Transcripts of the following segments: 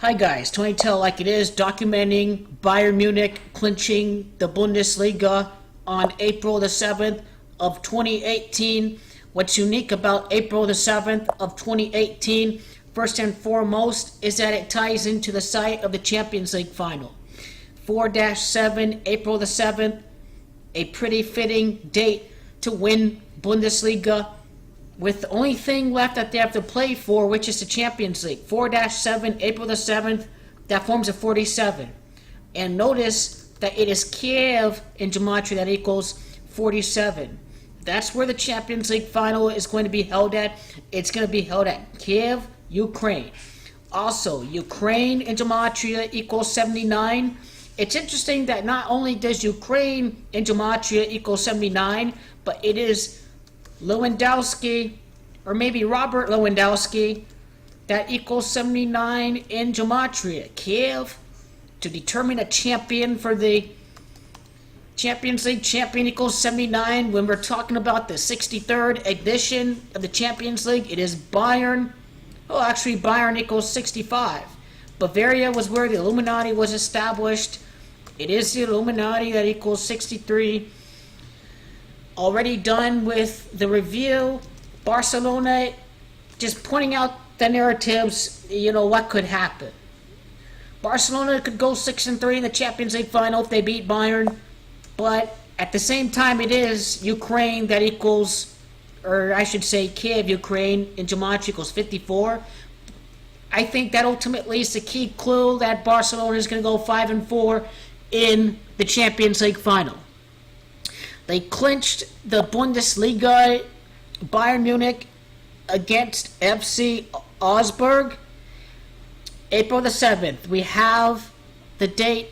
Hi guys, Tony Tell Like It Is, documenting Bayern Munich clinching the Bundesliga on April the 7th of 2018. What's unique about April the 7th of 2018, first and foremost, is that it ties into the site of the Champions League Final. 4-7, April the 7th, a pretty fitting date to win Bundesliga, with the only thing left that they have to play for, which is the Champions League. 4-7, April the 7th, that forms a 47. And notice that it is Kiev in gematria that equals 47. That's where the Champions League Final is going to be held at. It's going to be held at Kiev, Ukraine. Also, Ukraine in gematria equals 79. It's interesting that not only does Ukraine in gematria equal 79, but it is Lewandowski, or maybe Robert Lewandowski, that equals 79 in gematria. Kiev, to determine a champion for the Champions League, champion equals 79. When we're talking about the 63rd edition of the Champions League, it is Bayern. Oh, actually, Bayern equals 65. Bavaria was where the Illuminati was established. It is the Illuminati that equals 63. Already done with the review. Barcelona, just pointing out the narratives, what could happen. Barcelona could go 6-3 in the Champions League Final if they beat Bayern, but at the same time it is Ukraine that equals, or I should say Kiev, Ukraine in gematria equals 54. I think that ultimately is the key clue that Barcelona is going to go 5-4 in the Champions League Final. They clinched the Bundesliga, Bayern Munich against FC Augsburg. April the 7th, we have the date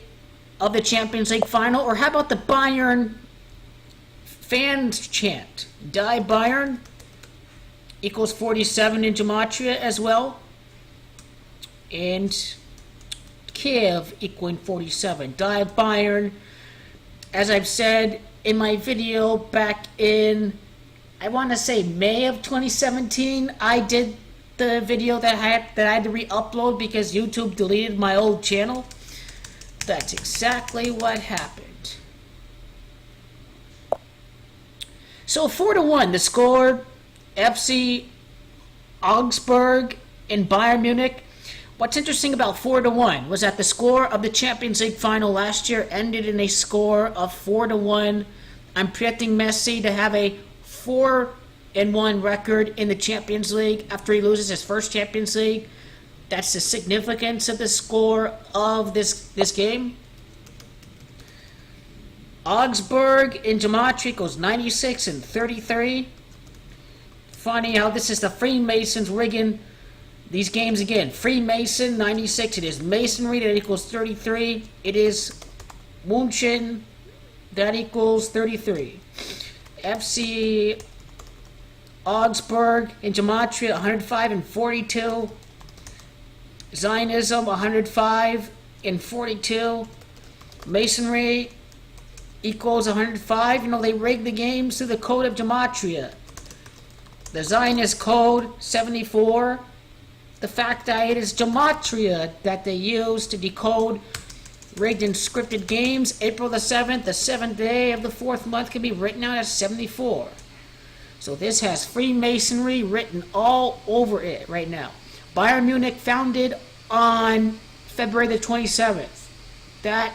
of the Champions League Final. Or how about the Bayern fans chant? Die Bayern equals 47 in gematria as well. And Kiev equaling 47. Die Bayern, as I've said in my video back in, I want to say May of 2017, I did the video that I had to re-upload because YouTube deleted my old channel. That's exactly what happened. So 4-1, the score, FC Augsburg and Bayern Munich. What's interesting about 4-1 was that the score of the Champions League Final last year ended in a score of 4-1. I'm predicting Messi to have a 4-1 record in the Champions League after he loses his first Champions League. That's the significance of the score of this game. Augsburg in gematria equals 96 and 33. Funny how this is the Freemasons rigging these games again. Freemason 96. It is Masonry that equals 33. It is München that equals 33. FC Augsburg in gematria 105 and 42. Zionism 105 and 42. Masonry equals 105. They rigged the games through the code of gematria. The Zionist code 74. The fact that it is gematria that they use to decode rigged and scripted games. April the 7th, the 7th day of the 4th month, can be written out as 74. So this has Freemasonry written all over it right now. Bayern Munich founded on February the 27th. That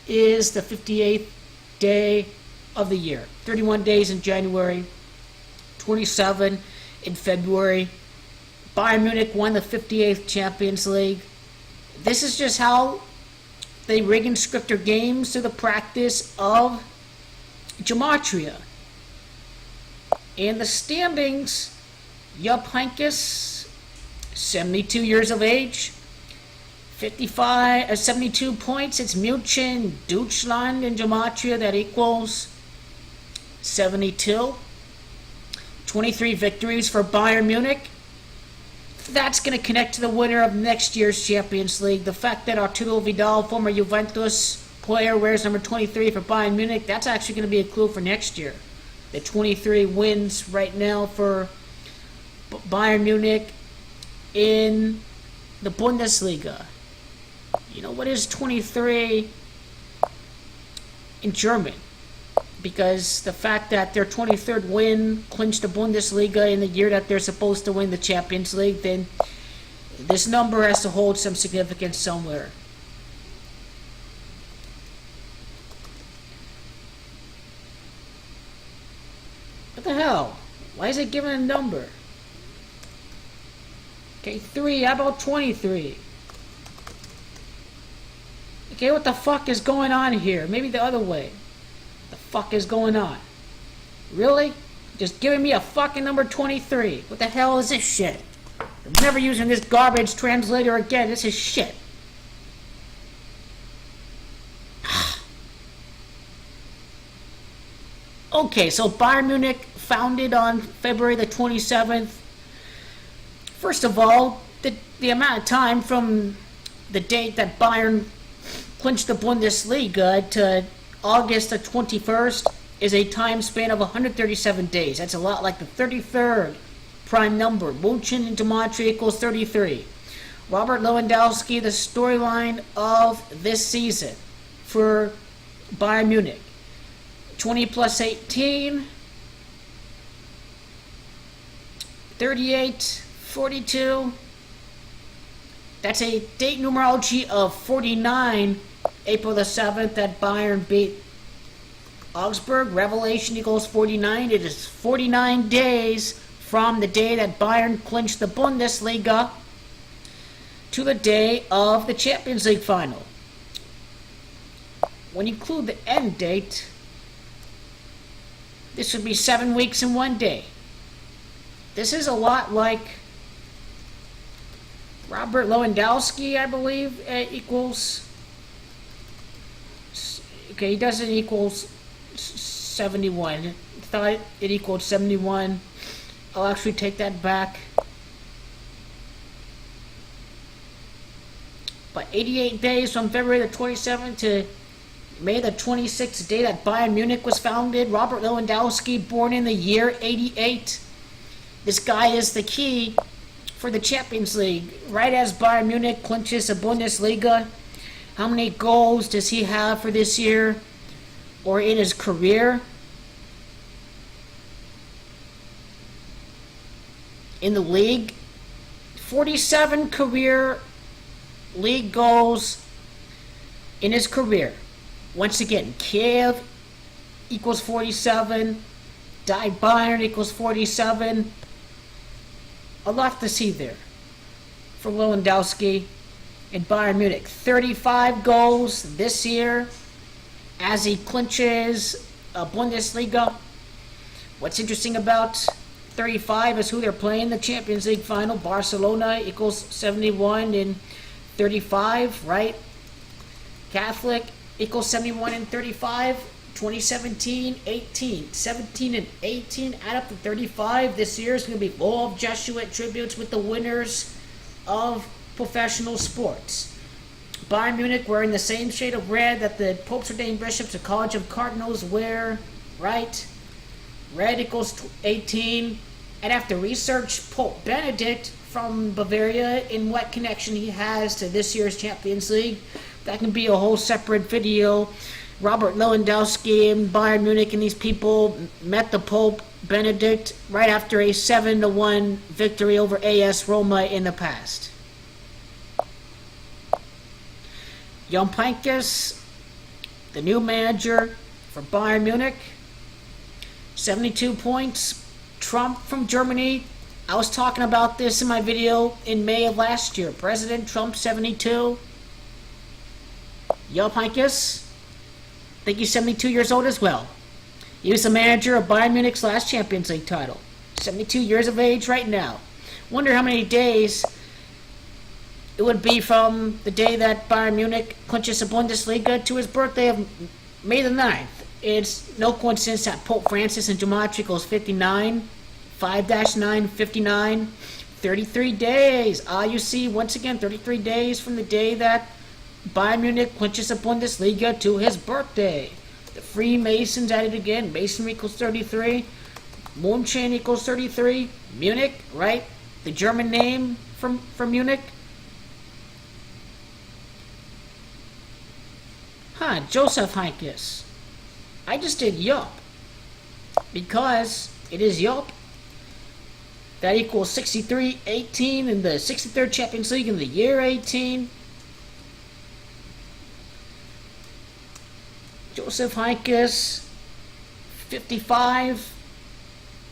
is the 58th day of the year. 31 days in January, 27 in February. Bayern Munich won the 58th Champions League. This is just how they rig and script their games to the practice of gematria. And the standings, Jupp Heynckes, 72 years of age, 72 points. It's München, Deutschland in gematria that equals 72. 23 victories for Bayern Munich. That's going to connect to the winner of next year's Champions League. The fact that Arturo Vidal, former Juventus player, wears number 23 for Bayern Munich, that's actually going to be a clue for next year. The 23 wins right now for Bayern Munich in the Bundesliga. You know, what is 23 in German? Because the fact that their 23rd win clinched the Bundesliga in the year that they're supposed to win the Champions League, then this number has to hold some significance somewhere. What the hell? Why is it giving a number? Okay, 3. How about 23? Okay, what the fuck is going on here? Maybe the other way. The fuck is going on? Really? Just giving me a fucking number 23. What the hell is this shit? I'm never using this garbage translator again. This is shit. Okay, so Bayern Munich, founded on February the 27th. First of all, the amount of time from the date that Bayern clinched the Bundesliga to August the 21st is a time span of 137 days. That's a lot like the 33rd prime number. München and Gematria equals 33. Robert Lewandowski, the storyline of this season for Bayern Munich. 20 plus 18, 38, 42. That's a date numerology of 49, April the 7th, that Bayern beat Augsburg. Revelation equals 49. It is 49 days from the day that Bayern clinched the Bundesliga to the day of the Champions League Final. When you include the end date, this would be 7 weeks and 1 day. This is a lot like Robert Lewandowski, I believe, equals... Okay, he doesn't equal 71. I thought it equaled 71. I'll actually take that back. But 88 days from February the 27th to May the 26th, the day that Bayern Munich was founded. Robert Lewandowski, born in the year 88. This guy is the key for the Champions League. Right as Bayern Munich clinches the Bundesliga, how many goals does he have for this year or in his career? In the league, 47 career league goals in his career. Once again, Kiev equals 47, Die Bayern equals 47. A lot to see there for Lewandowski in Bayern Munich. 35 goals this year as he clinches Bundesliga. What's interesting about 35 is who they're playing the Champions League Final. Barcelona equals 71 in 35, right? Catholic equals 71 and 35. 2017, 18, 17 and 18, add up to 35. This year is going to be full of Jesuit tributes with the winners of professional sports. Bayern Munich wearing the same shade of red that the Pope's ordained bishops of College of Cardinals wear, right? Red equals 18. And after research, Pope Benedict from Bavaria and what connection he has to this year's Champions League. That can be a whole separate video. Robert Lewandowski and Bayern Munich and these people met the Pope Benedict right after a 7-1 victory over AS Roma in the past. Jan Pinkes, the new manager for Bayern Munich, 72 points. Trump from Germany, I was talking about this in my video in May of last year. President Trump, 72. Jan Pinkes, I think he's 72 years old as well. He was the manager of Bayern Munich's last Champions League title. 72 years of age right now. Wonder how many days it would be from the day that Bayern Munich clinches the Bundesliga to his birthday of May the 9th. It's no coincidence that Pope Francis in Gematria equals 59. 5-9, 59. 33 days. You see, once again, 33 days from the day that Bayern Munich clinches the Bundesliga to his birthday. The Freemasons at it again. Masonry equals 33. München equals 33. Munich, right? The German name from Munich. Joseph Heinkes. I just did yup. Because it is yup. That equals 63-18 in the 63rd Champions League in the year 18. Joseph Heinkes, 55.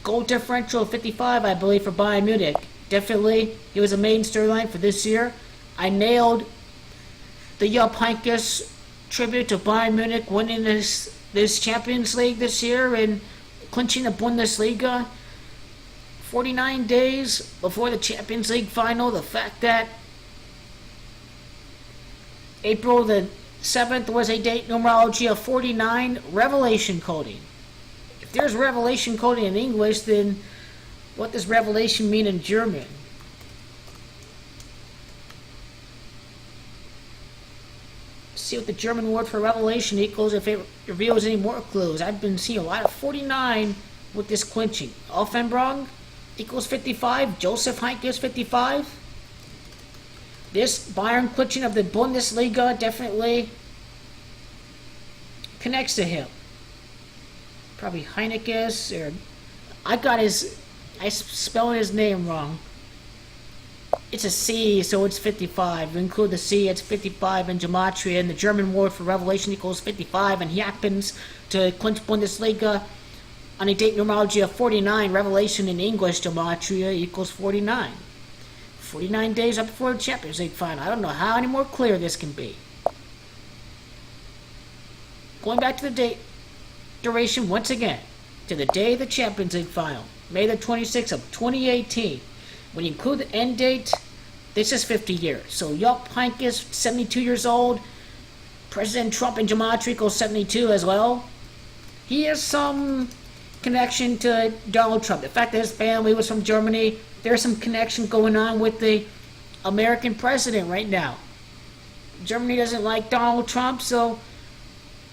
Goal differential of 55, I believe, for Bayern Munich. Definitely, he was a main storyline for this year. I nailed the Jupp Heynckes tribute to Bayern Munich winning this Champions League this year and clinching the Bundesliga. 49 days before the Champions League final, the fact that April the 7th was a date numerology of 49, revelation coding. If there's revelation coding in English, then what does revelation mean in German? See what the German word for revelation equals if it reveals any more clues. I've been seeing a lot of 49 with this clinching. Offenbrong equals 55. Joseph Heinkes 55. This Bayern clinching of the Bundesliga definitely connects to him. Probably Heinkes, or I spelled his name wrong. It's a C, so it's 55. We include the C, it's 55 in gematria, and the German word for revelation equals 55, and he happens to clinch Bundesliga on a date numerology of 49. Revelation in English gematria equals 49. 49 days up before the Champions League final. I don't know how any more clear this can be. Going back to the date duration once again, to the day of the Champions League final, May the 26th of 2018. When you include the end date, this is 50 years. So Jupp Heynckes, 72 years old. President Trump in gematria equals 72 as well. He has some connection to Donald Trump. The fact that his family was from Germany, there's some connection going on with the American president right now. Germany doesn't like Donald Trump, so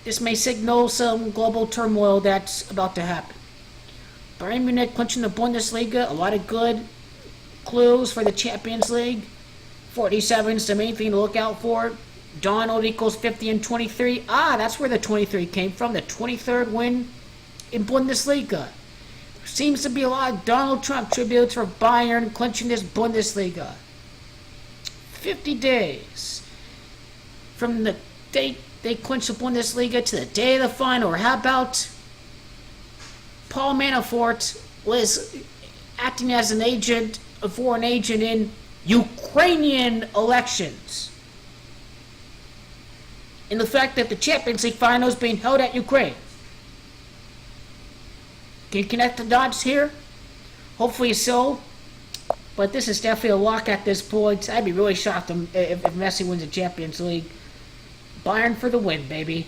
this may signal some global turmoil that's about to happen. Bayern Munich clinching the Bundesliga, a lot of good clues for the Champions League. 47 is the main thing to look out for. Donald equals 50 and 23. That's where the 23 came from, the 23rd win in Bundesliga. Seems to be a lot of Donald Trump tributes for Bayern clinching this Bundesliga. 50 days from the date they clinched the Bundesliga to the day of the final. Or how about Paul Manafort was acting as an agent, a foreign agent in Ukrainian elections? And the fact that the Champions League final is being held at Ukraine. Can you connect the dots here? Hopefully so. But this is definitely a lock at this point. I'd be really shocked if Messi wins the Champions League. Bayern for the win, baby.